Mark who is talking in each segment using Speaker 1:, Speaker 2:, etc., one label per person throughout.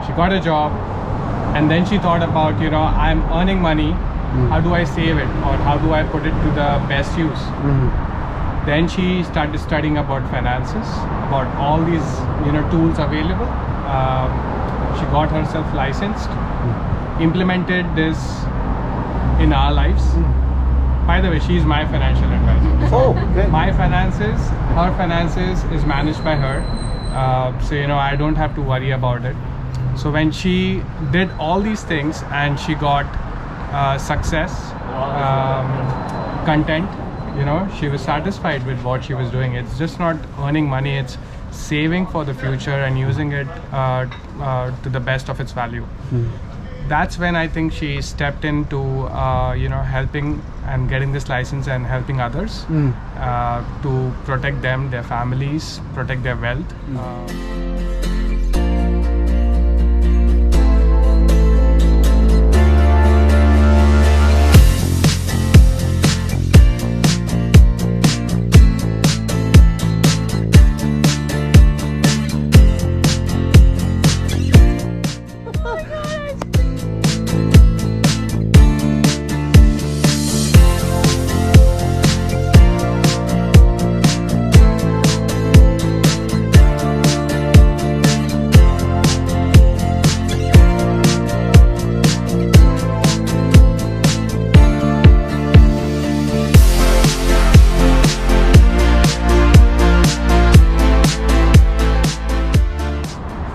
Speaker 1: She got a job, and then she thought about, I'm earning money. How do I save it, or how do I put it to the best use? Then she started studying about finances, about all these tools available. She got herself licensed, implemented this in our lives. By the way, she's my financial advisor.
Speaker 2: Oh, okay.
Speaker 1: Her finances is managed by her. So I don't have to worry about it. So when she did all these things and she got success, content, she was satisfied with what she was doing. It's just not earning money, it's saving for the future and using it to the best of its value. That's when I think she stepped into helping and getting this license and helping others to protect them, their families, protect their wealth.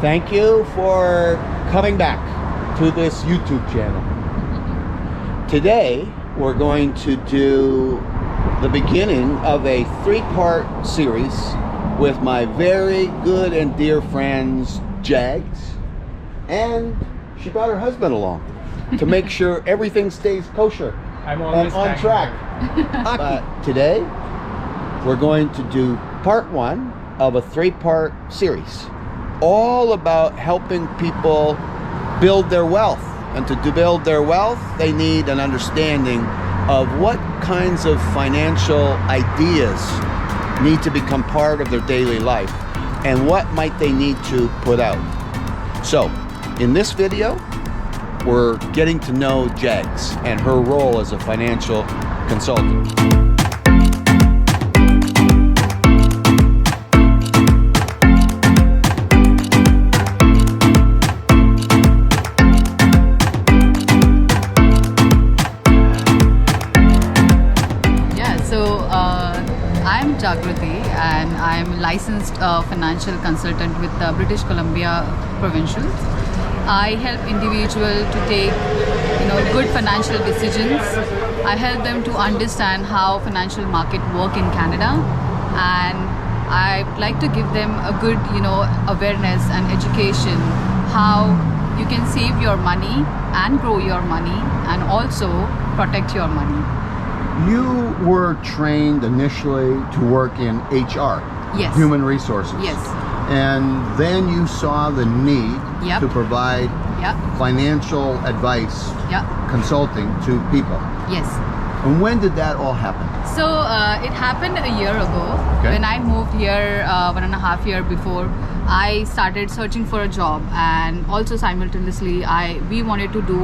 Speaker 2: Thank you for coming back to this YouTube channel. Today, we're going to do the beginning of a 3-part series with my very good and dear friends, Jags. And she brought her husband along to make sure everything stays kosher
Speaker 1: I'm
Speaker 2: and
Speaker 1: always
Speaker 2: on track. But today, we're going to do part 1 of a 3-part series, all about helping people build their wealth. And to build their wealth, they need an understanding of what kinds of financial ideas need to become part of their daily life and what might they need to put out. So, in this video, we're getting to know Jags and her role as a financial consultant.
Speaker 3: I'm Jagruti and I'm licensed financial consultant with British Columbia Provincials. I help individuals to take good financial decisions. I help them to understand how financial market work in Canada, and I like to give them a good awareness and education how you can save your money and grow your money and also protect your money.
Speaker 2: You were trained initially to work in HR,
Speaker 3: Yes.
Speaker 2: human resources.
Speaker 3: Yes.
Speaker 2: And then you saw the need
Speaker 3: Yep.
Speaker 2: to provide
Speaker 3: Yep.
Speaker 2: financial advice,
Speaker 3: Yep.
Speaker 2: consulting to people.
Speaker 3: Yes.
Speaker 2: And when did that all happen?
Speaker 3: So it happened a year ago.
Speaker 2: Okay.
Speaker 3: When I moved here 1.5 years before. I started searching for a job, and also simultaneously we wanted to do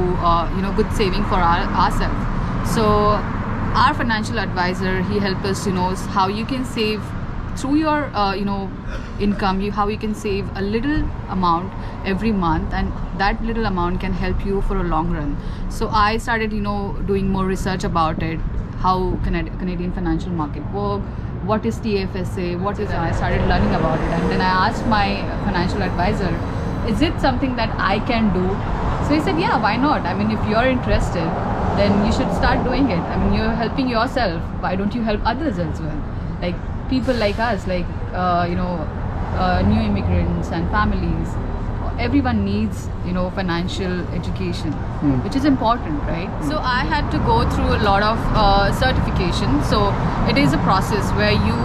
Speaker 3: good saving for ourselves. So our financial advisor, he helped us to know how you can save through your income, how you can save a little amount every month, and that little amount can help you for a long run. So I started doing more research about it, how Canadian financial market work, what is TFSA, what is, and I started learning about it. And then I asked my financial advisor, is it something that I can do? So he said, yeah, why not? I mean, if you're interested, then you should start doing it. I mean, you're helping yourself, why don't you help others as well? Like people like us, like new immigrants and families, everyone needs financial education, which is important, right? So I had to go through a lot of certification. So it is a process where you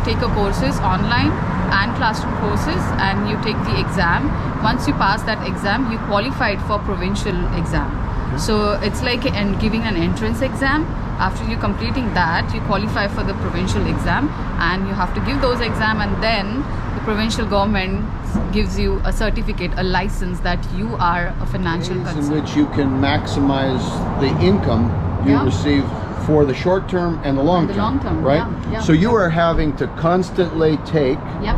Speaker 3: take a courses online and classroom courses, and you take the exam. Once you pass that exam, you qualified for provincial exam. So it's like giving an entrance exam. After you completing that, you qualify for the provincial exam, and you have to give those exam, and then the provincial government gives you a certificate, a license that you are a financial
Speaker 2: Ways in
Speaker 3: consultant.
Speaker 2: which you can maximize the income you
Speaker 3: Yeah.
Speaker 2: receive for the short term and the long
Speaker 3: the
Speaker 2: term,
Speaker 3: long term,
Speaker 2: right?
Speaker 3: yeah, yeah.
Speaker 2: So you are having to constantly take
Speaker 3: Yep.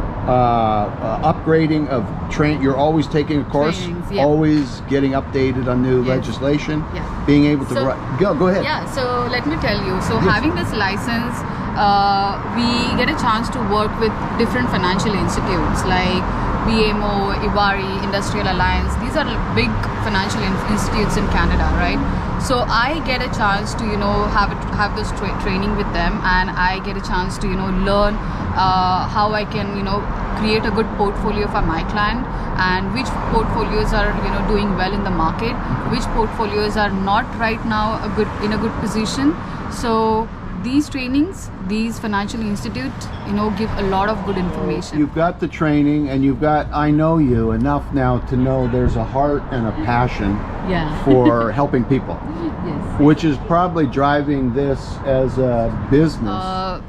Speaker 2: upgrading of train. You're always taking a course,
Speaker 3: Trainings, yeah.
Speaker 2: always getting updated on new
Speaker 3: Yes.
Speaker 2: legislation,
Speaker 3: Yeah.
Speaker 2: being able to
Speaker 3: So-
Speaker 2: go ahead.
Speaker 3: Yeah, so let me tell you. So
Speaker 2: Yes.
Speaker 3: having this license, we get a chance to work with different financial institutes like BMO, Ivari, Industrial Alliance. These are big financial institutes in Canada, right? So I get a chance to have this training with them, and I get a chance to learn how I can create a good portfolio for my client, and which portfolios are doing well in the market, which portfolios are not right now in a good position. So these trainings, these financial institutes give a lot of good information.
Speaker 2: You've got the training, and I know you enough now to know there's a heart and a passion
Speaker 3: Yeah.
Speaker 2: for helping people,
Speaker 3: Yes.
Speaker 2: which is probably driving this as a business.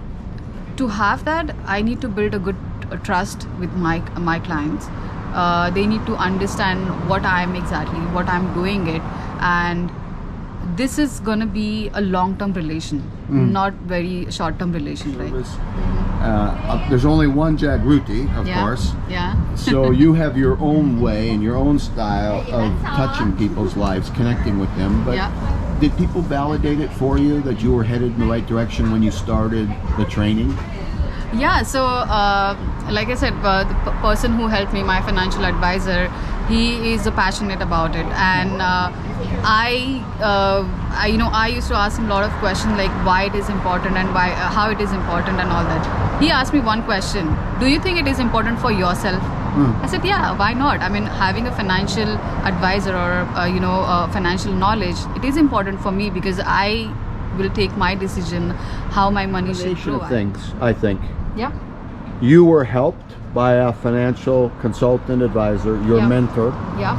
Speaker 3: To have that, I need to build a good trust with my clients. They need to understand what I'm doing it, and this is gonna be a long-term relation, not very short-term relation, right?
Speaker 2: There's only one Jagruti, of
Speaker 3: Yeah.
Speaker 2: course.
Speaker 3: Yeah.
Speaker 2: So you have your own way and your own style of touching people's lives, connecting with them. But
Speaker 3: Yeah.
Speaker 2: did people validate it for you that you were headed in the right direction when you started the training?
Speaker 3: Yeah, so like I said, the person who helped me, my financial advisor, he is passionate about it, and I used to ask him a lot of questions like why it is important and how it is important and all that. He asked me one question: do you think it is important for yourself? I said, yeah, why not? I mean, having a financial advisor or financial knowledge, it is important for me because I will take my decision how my money should
Speaker 2: Combination
Speaker 3: grow.
Speaker 2: of things, I think.
Speaker 3: Yeah.
Speaker 2: You were helped by a financial consultant advisor, your
Speaker 3: Yeah.
Speaker 2: mentor,
Speaker 3: Yeah.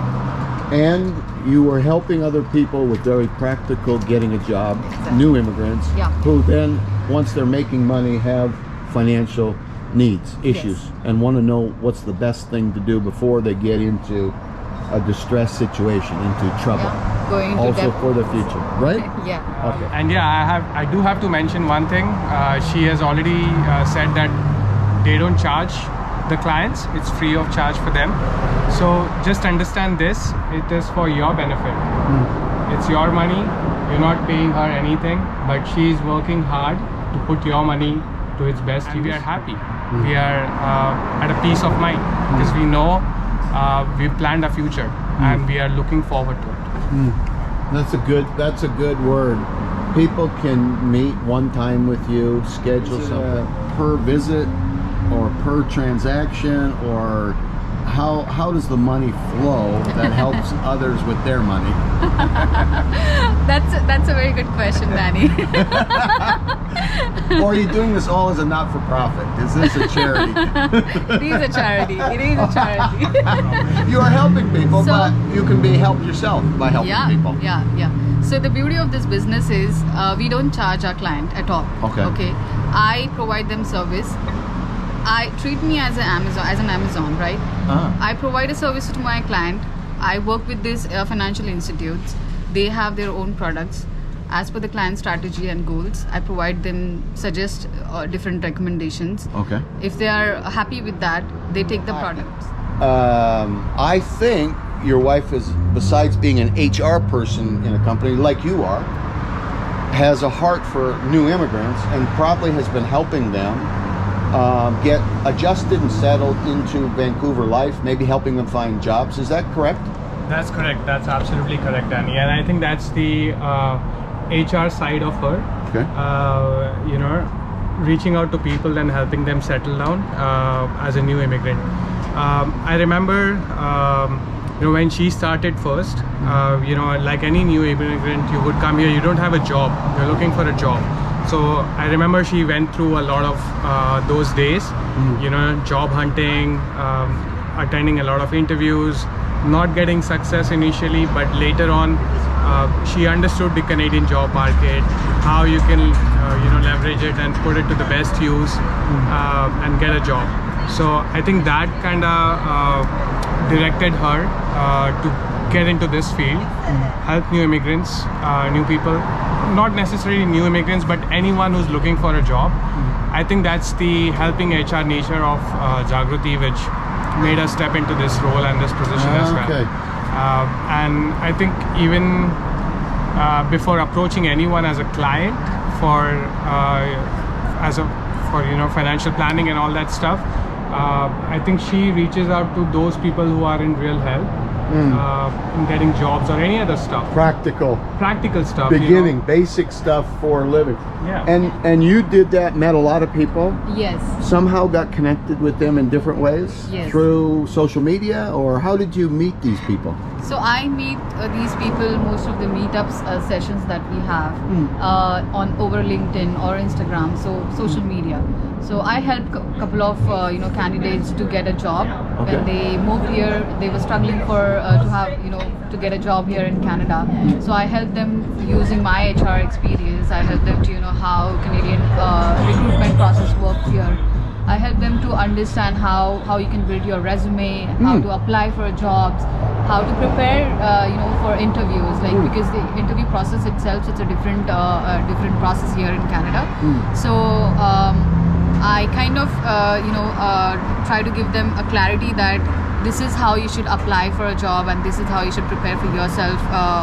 Speaker 2: and you were helping other people with very practical getting a job,
Speaker 3: Exactly.
Speaker 2: new immigrants,
Speaker 3: Yeah.
Speaker 2: who then, once they're making money, have financial needs, issues, and want to know what's the best thing to do before they get into a distressed situation, into trouble.
Speaker 3: Yeah. Going into
Speaker 2: Also
Speaker 3: debt.
Speaker 2: for the future, right?
Speaker 3: Yeah.
Speaker 2: Okay.
Speaker 1: And yeah, I do have to mention one thing. She has already said that they don't charge the clients. It's free of charge for them. So just understand this. It is for your benefit. It's your money. You're not paying her anything, but she's working hard to put your money to its best use. We are happy. We are at a peace of mind because we know we've planned a future and we are looking forward to it.
Speaker 2: That's a good word. People can meet one time with you, schedule something per visit or per transaction, or how does the money flow that helps others with their money?
Speaker 3: That's a very good question, Danny.
Speaker 2: Or are you doing this all as a not-for-profit? Is this a charity?
Speaker 3: It is a charity. It is a charity.
Speaker 2: You are helping people,
Speaker 3: So-
Speaker 2: but you can be helped yourself by helping
Speaker 3: Yeah,
Speaker 2: people.
Speaker 3: yeah. So the beauty of this business is we don't charge our client at all.
Speaker 2: Okay.
Speaker 3: I provide them service. I treat me as an Amazon, right? I provide a service to my client. I work with these financial institutes. They have their own products. As per the client strategy and goals, I provide them, suggest different recommendations.
Speaker 2: Okay.
Speaker 3: If they are happy with that, they take the products.
Speaker 2: I think your wife is, besides being an HR person in a company like you are, has a heart for new immigrants and probably has been helping them get adjusted and settled into Vancouver life, maybe helping them find jobs. Is that correct?
Speaker 1: That's correct. That's absolutely correct, Danny. And I think that's the HR side of her.
Speaker 2: Okay.
Speaker 1: Reaching out to people and helping them settle down as a new immigrant. I remember, when she started first, like any new immigrant, you would come here, you don't have a job, you're looking for a job. So I remember she went through a lot of those days, job hunting, attending a lot of interviews, not getting success initially, but later on she understood the Canadian job market, how you can leverage it and put it to the best use and get a job. So I think that kind of directed her to get into this field, help new immigrants, new people, not necessarily new immigrants, but anyone who's looking for a job. I think that's the helping HR nature of Jagruti, which made us step into this role and this position as well.
Speaker 4: Okay.
Speaker 1: And I think even before approaching anyone as a client for financial planning and all that stuff, I think she reaches out to those people who are in real help in getting jobs or any other stuff.
Speaker 4: Practical
Speaker 1: stuff.
Speaker 4: beginning, basic stuff for a living.
Speaker 1: Yeah.
Speaker 4: And you did that, met a lot of people,
Speaker 3: Yes.
Speaker 4: somehow got connected with them in different ways,
Speaker 3: Yes.
Speaker 4: through social media, or how did you meet these people?
Speaker 3: So I meet these people most of the meetups sessions that we have on over LinkedIn or Instagram, so social media. So I helped a couple of candidates to get a job when they moved here. They were struggling for to get a job here in Canada. So I helped them using my HR experience. I helped them to how Canadian recruitment process works here. I help them to understand how you can build your resume, how to apply for jobs, how to prepare for interviews, because the interview process itself, it's a different process here in Canada. So I kind of try to give them a clarity that this is how you should apply for a job and this is how you should prepare for yourself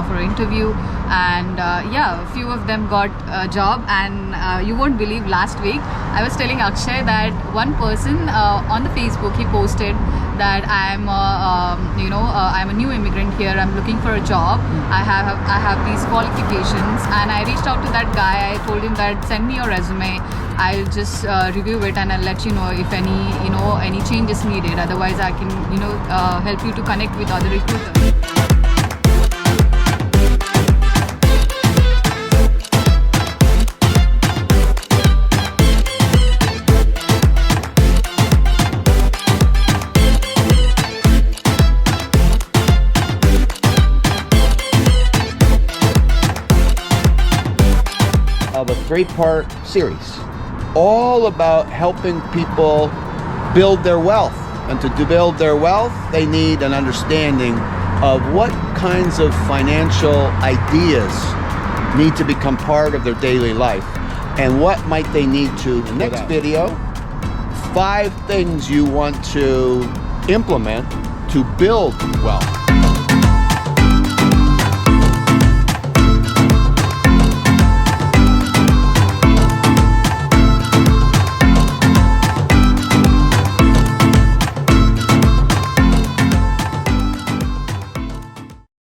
Speaker 3: for an interview. And a few of them got a job, and you won't believe, last week I was telling Akshay that one person on the Facebook, he posted that I'm a new immigrant here, I'm looking for a job, I have these qualifications, and I reached out to that guy. I told him that send me your resume, I'll just review it and I'll let you know if any changes needed. Otherwise I can help you to connect with other recruiters.
Speaker 2: Of a 3-part series, all about helping people build their wealth. And to build their wealth, they need an understanding of what kinds of financial ideas need to become part of their daily life, and what might they need to. The next video, 5 things you want to implement to build wealth.